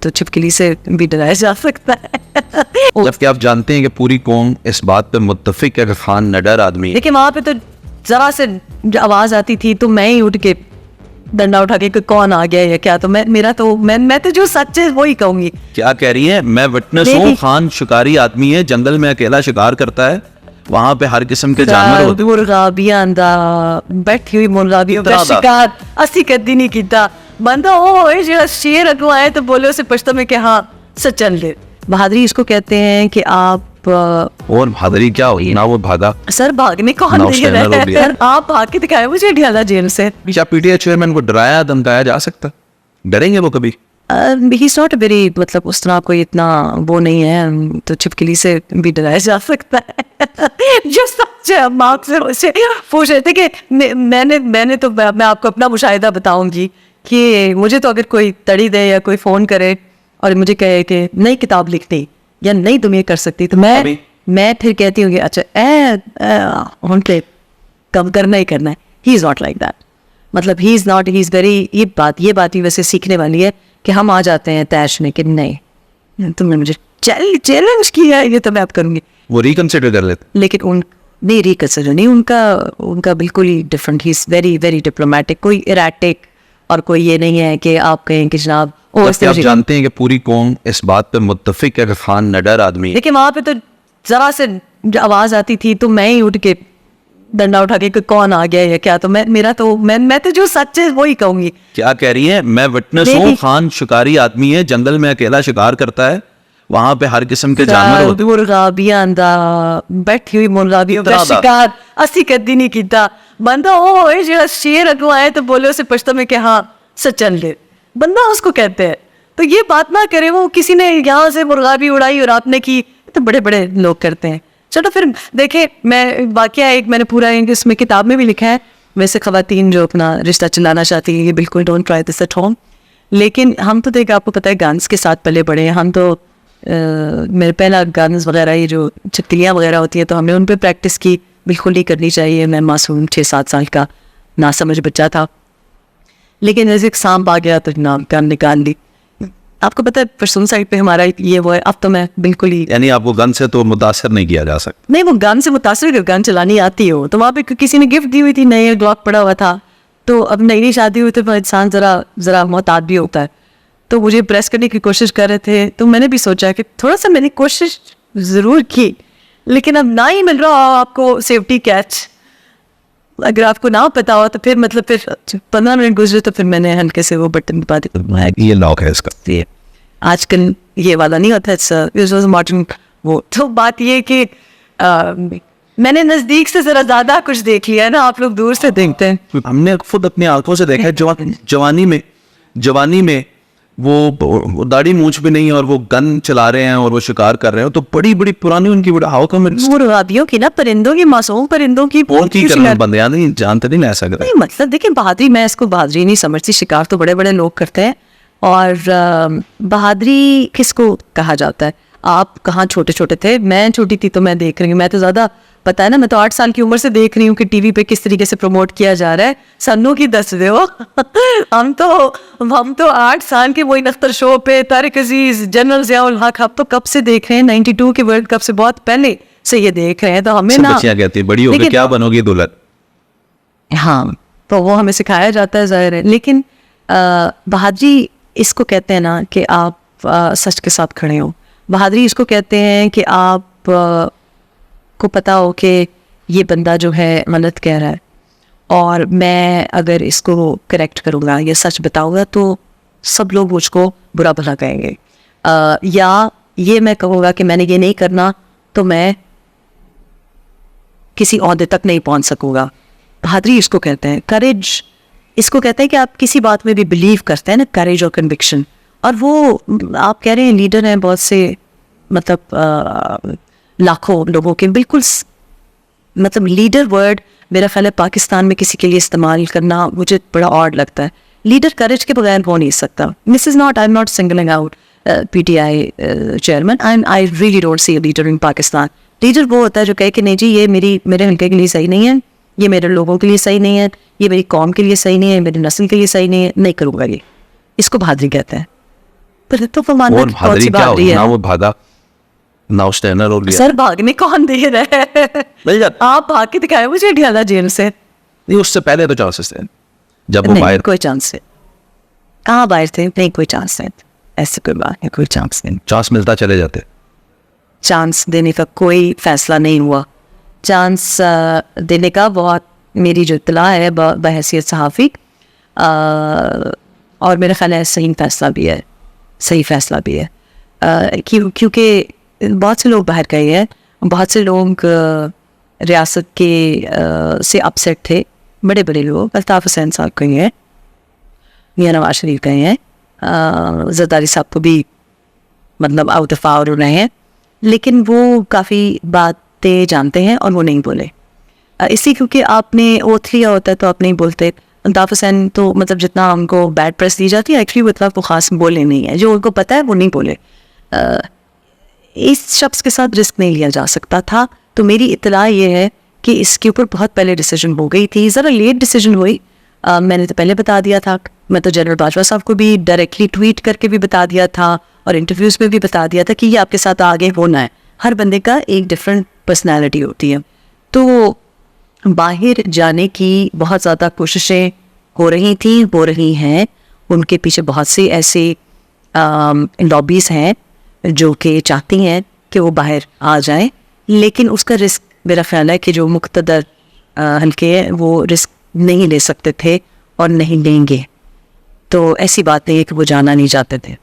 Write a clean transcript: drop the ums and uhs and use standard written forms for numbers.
तो छिपकली से भी डराया जा सकता है। जबकि आप जानते हैं कि पूरी कौम इस बात पे मुत्तफिक है कि खान निडर आदमी है। देखिए वहां पे तो जरा से आवाज आती थी तो मैं ही उठ के डंडा उठा के कौन आ गया या क्या, तो मैं तो जो सच है वही कहूंगी। क्या कह रही है? मैं विटनेस हूँ, खान शिकारी आदमी है, जंगल में अकेला शिकार करता है, वहां पे हर किस्म के जानवर होते हैं। मुर्गा भी आंदा बैठी हुई मुर्गा भी होता शिकार असी कदी नहीं किया बंदा ओ जो शेर अगो आए तो बोले उसे पछता में कि हाँ सचन ले। बहादुरी इसको कहते हैं कि आप और बहादुरी क्या हुई ना, वो भागा। सर भागने कौन दे रहा है सर, आप भाग के दिखाए मुझे ढियाला जेल से। क्या पीटीआई चेयरमैन को डराया धमकाया जा सकता? डरेंगे वो कभी? ही इज नॉट वेरी, मतलब उस तरह कोई इतना वो नहीं है, तो छिपकली से भी डराया जा सकता है। जो सच है मार्क से मुझसे पूछ रहे थे कि मैंने तो मैं आपको अपना मुशाहिदा बताऊंगी कि मुझे तो अगर कोई तड़ी दे या कोई फोन करे और मुझे कहे कि नई किताब लिखनी या नहीं तुम ये कर सकती, तो मैं फिर कहती हूँ कि अच्छा पे कम करना ही करना है। He is not like that, मतलब he is not, he is very, ये बात भी वैसे सीखने वाली है कि हम आ जाते हैं तैश में कि नहीं तुमने मुझे चैलेंज किया है ये तो मैं अब करूंगी। वो रिकंसिडर कर लेते, लेकिन नहीं रिकंसिडर नहीं, उनका बिल्कुल ही different. He is very very diplomatic, कोई इराटिक और कोई ये नहीं है कि आप कहें कि जनाब आप जानते हैं कि पूरी कौम इस बात पे मुत्तफिक है कि खान निडर आदमी है। देखिए वहां पे तो जरा से आवाज आती थी तो मैं ही उठ के डंडा उठा के कौन आ गया या क्या, तो मैं तो जो सच है वही कहूंगी। क्या कह रही है? मैं विटनेस हूँ, खान शिकारी आदमी है, जंगल में अकेला शिकार करता है, वहां पे हर किस्म के जानवर होते हैं। मुर्गा भी आंदा बैठी हुई मुर्गा भी होता शिकार असी कदी नहीं किया बंदा ओ जो शेर अगो आए तो बोले उसे पछता में कि हाँ सचन ले, बंदा उसको कहते हैं। तो ये बात ना करे, वो किसी ने यहाँ से मुर्गा भी उड़ाई और आपने की, तो बड़े बड़े लोग करते हैं। चलो फिर देखे, मैं वाकया एक मैंने पूरा इसमें किताब में भी लिखा है, वैसे खवातीन जो अपना रिश्ता चलाना चाहती है ये बिल्कुल don't try this at home. लेकिन हम तो देखिए आपको पता है गन्स के साथ पले बड़े हैं हम, तो मेरे पहला गन्स वगैरह ये जो छिपकलियाँ वगैरह होती हैं तो हमने उन पर प्रैक्टिस की, बिल्कुल नहीं करनी चाहिए। मैं मासूम 6-7 साल का नासमझ बच्चा था, लेकिन जैसे एक सांप आ गया तो नाम गन निकाल दी। आपको पता है परसों साइड पे हमारा ये वो है, अब तो मैं बिल्कुल ही, यानी आपको गन से तो मुतासर नहीं किया जा सकता? नहीं, वो गन से मुतासर, गन चलानी आती हो तो वहाँ पे किसी ने गिफ्ट दी हुई थी, नई ग्लॉक पड़ा हुआ था, तो अब नई शादी हुई तो इंसान जरा मोहतात भी होता है, तो मुझे प्रेस करने की कोशिश कर रहे थे, तो मैंने भी सोचा कि थोड़ा सा मैंने कोशिश जरूर की, लेकिन अब ना ही मिल रहा आपको सेफ्टी कैच। अगर आपको ना पता हो तो फिर मतलब फिर 15 मिनट गुजरे तो फिर मैंने हल्के से वो बटन दबा दिया, ये लॉक है इसका। ये आजकल ये वाला नहीं होता है मॉडर्न वो। तो बात ये कि मैंने नजदीक से जरा ज्यादा कुछ देख लिया है ना, आप लोग दूर से देखते हैं। हमने खुद अपनी आंखों से देखा है जवानी में वो दाढ़ी मूंछ भी नहीं और वो गन चला रहे हैं और वो शिकार कर रहे हैं, तो बड़ी बड़ी पुरानी उनकी हाउ कम मुर्गाबियों की ना, परिंदों की, मासूम परिंदों की बंदे नहीं जानते, नहीं ले सकते। नहीं मतलब देखिए बहादुरी, मैं इसको बहादुरी नहीं समझती, शिकार तो बड़े बड़े लोग करते हैं, और बहादुरी किसको कहा जाता है? आप कहाँ छोटे छोटे थे, मैं छोटी थी तो मैं देख रही हूँ, मैं तो ज़्यादा पता है ना, मैं तो 8 साल की उम्र से देख रही हूँ कि टीवी पे किस तरीके से प्रमोट किया जा रहा है। सन्नू की दस दे हो हम तो 8 साल के वही नख्तर शो पे, तारिक अजीज, जनरल ज़ियाउल हक, हम तो कब से देख रहे हैं, 92 के वर्ल्ड कप से बहुत पहले से ये देख रहे हैं। तो हमें ना कहती है बड़ी होकर क्या बनोगी दुल्हन, हाँ तो वो हमें सिखाया जाता है, जाहिर है। लेकिन बहादुरी इसको कहते हैं ना कि आप सच के साथ खड़े हो। बहादुरी इसको कहते हैं कि आप को पता हो कि ये बंदा जो है गलत कह रहा है, और मैं अगर इसको करेक्ट करूँगा या सच बताऊँगा तो सब लोग मुझको बुरा भला कहेंगे, या ये मैं कहूँगा कि मैंने ये नहीं करना तो मैं किसी ओहदे तक नहीं पहुँच सकूँगा। बहादुरी इसको कहते हैं। करेज इसको कहते हैं कि आप किसी बात में भी बिलीव करते हैं ना, करेज और कन्विक्शन। और वो आप कह रहे हैं लीडर हैं बहुत से, मतलब लाखों लोगों के, बिल्कुल मतलब लीडर वर्ड मेरा ख्याल है पाकिस्तान में किसी के लिए इस्तेमाल करना मुझे बड़ा ऑड लगता है। लीडर करेज के बगैर हो नहीं सकता। This is not, I am not singling out PTI chairman, and I really don't see a leader in Pakistan. Leader वो होता है जो कहे कि नहीं जी ये मेरे हल्के के लिए सही नहीं है, ये मेरे लोगों के लिए सही नहीं है, ये मेरी कौम के लिए सही नहीं है, मेरी नस्ल के लिए सही नहीं है, नहीं करूँगा ये। इसको बहादुरी कहते हैं। पर तो वो मानना और कि कौन भादरी सी क्या बात हो, है। ना वो भागा ना उसने एनर और लिया। सर भागने कौन दे रहा है? मिल जाता। आप भाग के दिखाए मुझे अडियाला जेल से। नहीं, उससे पहले तो चांसेस थे जब वो नहीं बाहर। कोई चांस है, कहाँ बाहर थे? नहीं कोई चांस है, ऐसे कोई बात है, कोई चांस नहीं। चांस मिलता चले जाते। चांस देने का कोई फैसला नहीं हुआ। चांस देने का बहुत, मेरी जो इत्तला है बहैसियत सहाफ़ी, और मेरा ख्याल है सही फैसला भी है, सही फैसला भी है। क्योंकि बहुत से लोग बाहर गए हैं, बहुत से लोग रियासत के से अपसेट थे, बड़े बड़े लोग, अल्ताफ़ हुसैन साहब गए हैं, मियां नवाज शरीफ गए हैं, ज़रदारी साहब को भी मतलब आउट ऑफ आवर रहे हैं, लेकिन वो काफ़ी बातें जानते हैं और वो नहीं बोले। इसी क्योंकि आपने ओथ लिया होता है तो आप नहीं बोलते। अल्ताफ़ हुसैन तो मतलब जितना हमको बैड प्रेस दी जाती है, एक्चुअली वो इतना वो ख़ास बोले नहीं है, जो उनको पता है वो नहीं बोले। इस शख्स के साथ रिस्क नहीं लिया जा सकता था। तो मेरी इत्तला ये है कि इसके ऊपर बहुत पहले डिसीजन हो गई थी, ज़रा लेट डिसीजन हुई। मैंने तो पहले बता दिया था, मैं तो जनरल बाजवा साहब को भी डायरेक्टली ट्वीट करके भी बता दिया था और इंटरव्यूज़ में भी बता दिया था कि ये आपके साथ आगे होना है। हर बंदे का एक डिफरेंट पर्सनैलिटी होती है, तो बाहर जाने की बहुत ज़्यादा कोशिशें हो रही थी, हो रही हैं। उनके पीछे बहुत से ऐसे लॉबीज़ हैं जो कि चाहती हैं कि वो बाहर आ जाएं, लेकिन उसका रिस्क मेरा ख्याल है कि जो मुक़्तदर हल्के हैं वो रिस्क नहीं ले सकते थे और नहीं लेंगे। तो ऐसी बात नहीं है कि वो जाना नहीं चाहते थे।